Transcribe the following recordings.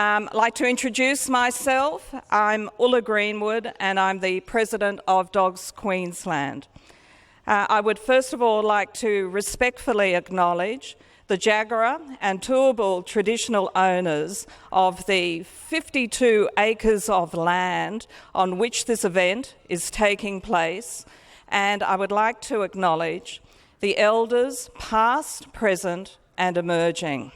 I'd like to introduce myself. I'm Ulla Greenwood and I'm the President of Dogs Queensland. I would first of all like to respectfully acknowledge the Jagera and Turrbal traditional owners of the 52 acres of land on which this event is taking place, and I would like to acknowledge the elders past, present and emerging.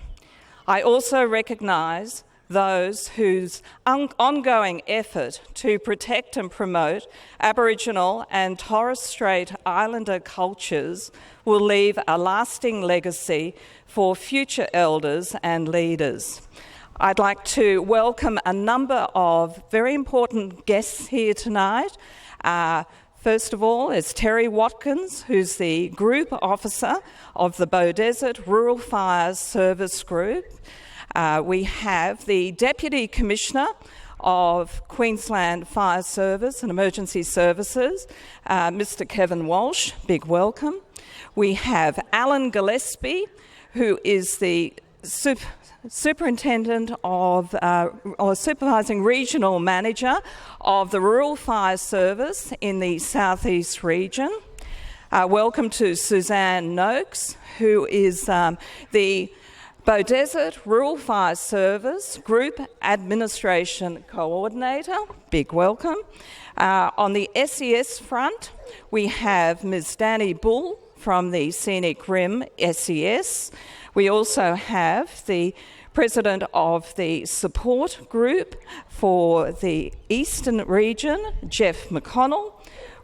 I also recognise those whose ongoing effort to protect and promote Aboriginal and Torres Strait Islander cultures will leave a lasting legacy for future elders and leaders. I'd like to welcome a number of very important guests here tonight. First of all is Terry Watkins, who's the Group Officer of the Beaudesert Rural Fire Service Group. We have the Deputy Commissioner of Queensland Fire Service and Emergency Services, Mr. Kevin Walsh, big welcome. We have Alan Gillespie, who is the Superintendent of, or Supervising Regional Manager of the Rural Fire Service in the South East region. Welcome to Suzanne Noakes, who is the Beaudesert Rural Fire Service Group Administration Coordinator. Big welcome. On the SES front, we have Ms. Danny Bull from the Scenic Rim SES. We also have the President of the Support Group for the Eastern Region, Jeff McConnell.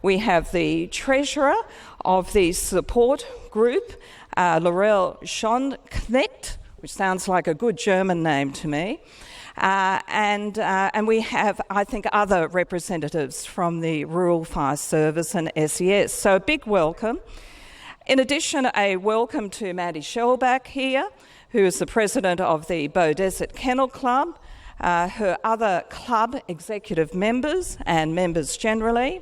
We have the Treasurer of the Support Group, Laurel Schonknecht, which sounds like a good German name to me. And we have, I think, other representatives from the Rural Fire Service and SES. So a big welcome. In addition, a welcome to Mandy Shellback here, who is the President of the Beaudesert Kennel Club, her other club executive members and members generally.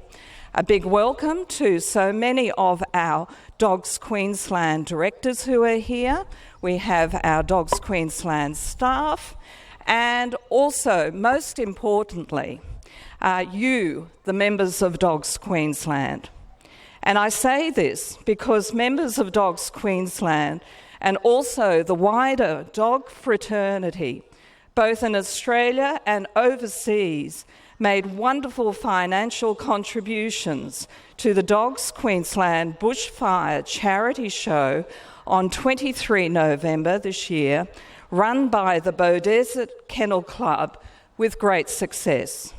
A big welcome to so many of our Dogs Queensland directors who are here. We have our Dogs Queensland staff, and also, most importantly, you, the members of Dogs Queensland. And I say this because members of Dogs Queensland and also the wider dog fraternity, both in Australia and overseas, made wonderful financial contributions to the Dogs Queensland Bushfire Charity Show on 23 November this year, run by the Beaudesert Kennel Club with great success.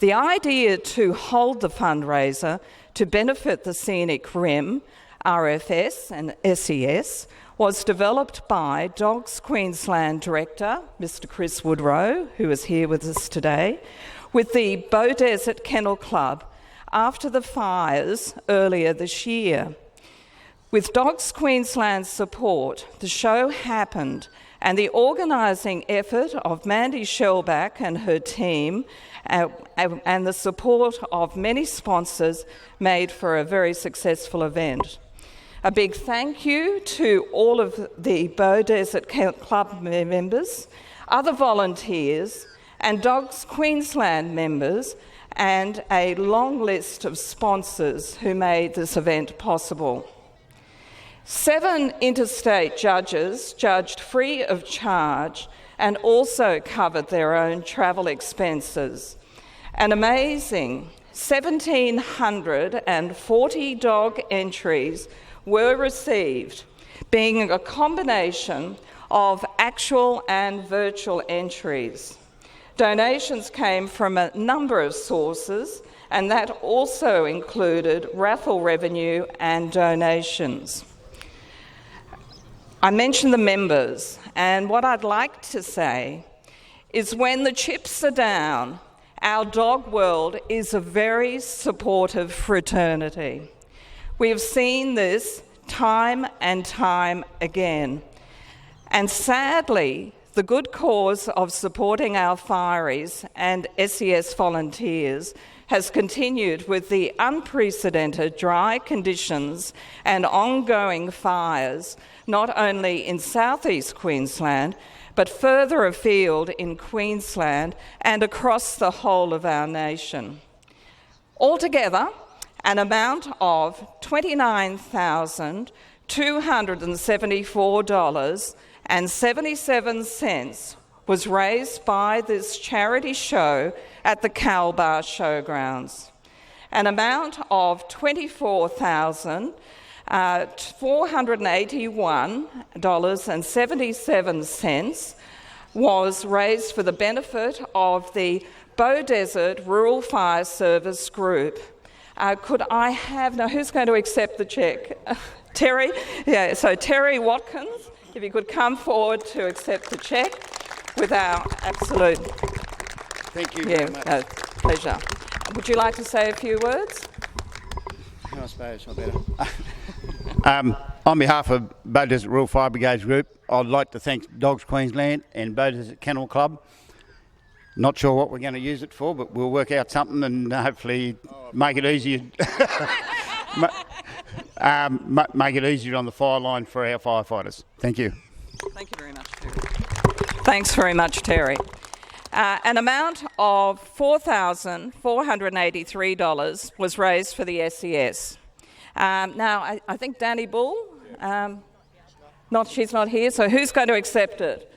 The idea to hold the fundraiser to benefit the Scenic Rim, RFS and SES, was developed by Dogs Queensland Director, Mr. Chris Woodrow, who is here with us today, with the Beaudesert Kennel Club after the fires earlier this year. With Dogs Queensland's support, the show happened, and the organising effort of Mandy Shellback and her team and the support of many sponsors made for a very successful event. A big thank you to all of the Beaudesert Club members, other volunteers and Dogs Queensland members, and a long list of sponsors who made this event possible. 7 interstate judges judged free of charge and also covered their own travel expenses. An amazing 1,740 dog entries were received, being a combination of actual and virtual entries. Donations came from a number of sources, and that also included raffle revenue and donations. I mentioned the members, and what I'd like to say is when the chips are down, our dog world is a very supportive fraternity. We have seen this time and time again. And sadly, the good cause of supporting our fireys and SES volunteers has continued with the unprecedented dry conditions and ongoing fires, not only in southeast Queensland, but further afield in Queensland and across the whole of our nation. Altogether, an amount of $29,274.77 was raised by this charity show at the Kalbar Showgrounds. An amount of $24,481.77 was raised for the benefit of the Bow Desert Rural Fire Service Group. Could I have, now who's going to accept the cheque? Terry? Yeah, so Terry Watkins, if you could come forward to accept the cheque with our absolute... Thank you very much. Pleasure. Would you like to say a few words? I suppose I better. On behalf of Bow Desert Rural Fire Brigades Group, I'd like to thank Dogs Queensland and Bow Desert Kennel Club. Not sure what we're going to use it for, but we'll work out something and hopefully make it easier. Make it easier on the fire line for our firefighters. Thank you. Thank you very much, Terry. Thanks very much, Terry. An amount of $4,483 was raised for the SES. Now, I think Danny Bull, she's not here, so who's going to accept it?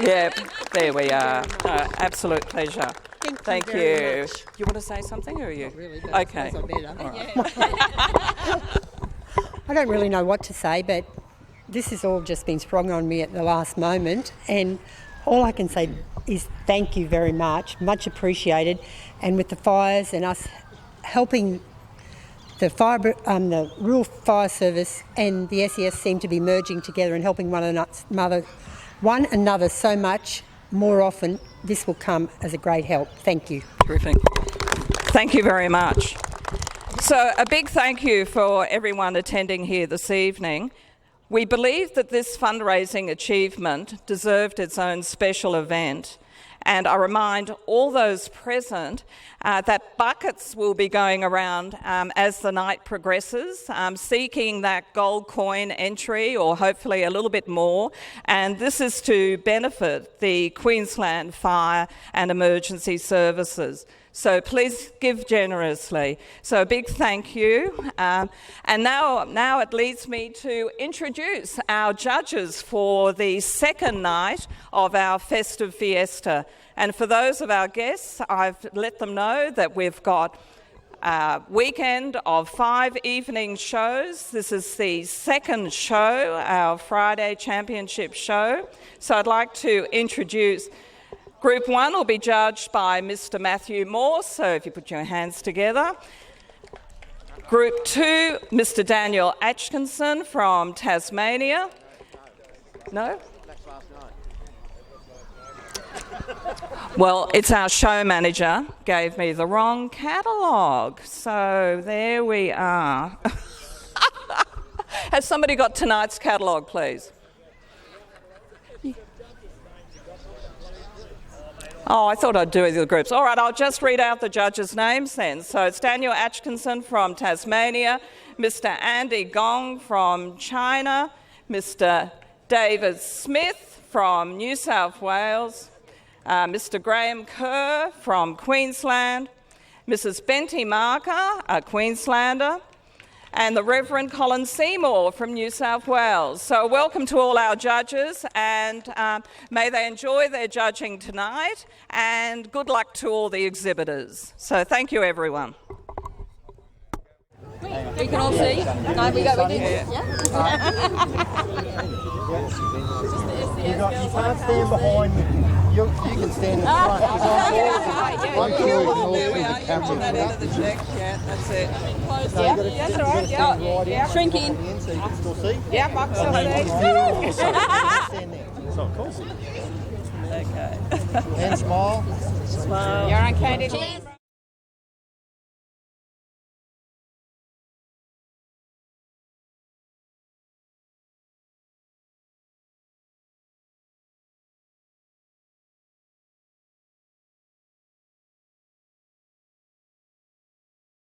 Yeah, there we are. Absolute pleasure. Thank you. You want to say something, or are you? Really, okay. I don't really know what to say, but this has all just been sprung on me at the last moment, and all I can say is thank you very much appreciated. And with the fires and us helping the Rural Fire Service and the SES seem to be merging together and helping one another so much more often, this will come as a great help. Thank you. Terrific. Thank you very much. So a big thank you for everyone attending here this evening. We believe that this fundraising achievement deserved its own special event, and I remind all those present that buckets will be going around as the night progresses, seeking that gold coin entry or hopefully a little bit more, and this is to benefit the Queensland Fire and Emergency Services. So please give generously. So a big thank you. And now it leads me to introduce our judges for the second night of our festive fiesta. And for those of our guests, I've let them know that we've got a weekend of 5 evening shows. This is the second show, our Friday championship show. So I'd like to introduce Group 1 will be judged by Mr. Matthew Moore, so if you put your hands together. Group 2, Mr. Daniel Atkinson from Tasmania. No? Well, it's our show manager gave me the wrong catalogue, so there we are. Has somebody got tonight's catalogue, please? Oh, I thought I'd do the groups. All right, I'll just read out the judges' names then. So it's Daniel Atkinson from Tasmania, Mr. Andy Gong from China, Mr. David Smith from New South Wales, Mr. Graham Kerr from Queensland, Mrs. Benty Marker, a Queenslander, and the Reverend Colin Seymour from New South Wales. So welcome to all our judges, and may they enjoy their judging tonight, and good luck to all the exhibitors. So thank you, everyone. We can all see. No, we got ready. Yeah. You can't stand behind me. You can stand in front. I'm sure we can all see the camera. That end of the check, yeah, that's it. Yeah, that's all right. Yeah. Shrink in. So you can still see? Yeah, box Stand there. So of course. Okay. And smile. You're on candid.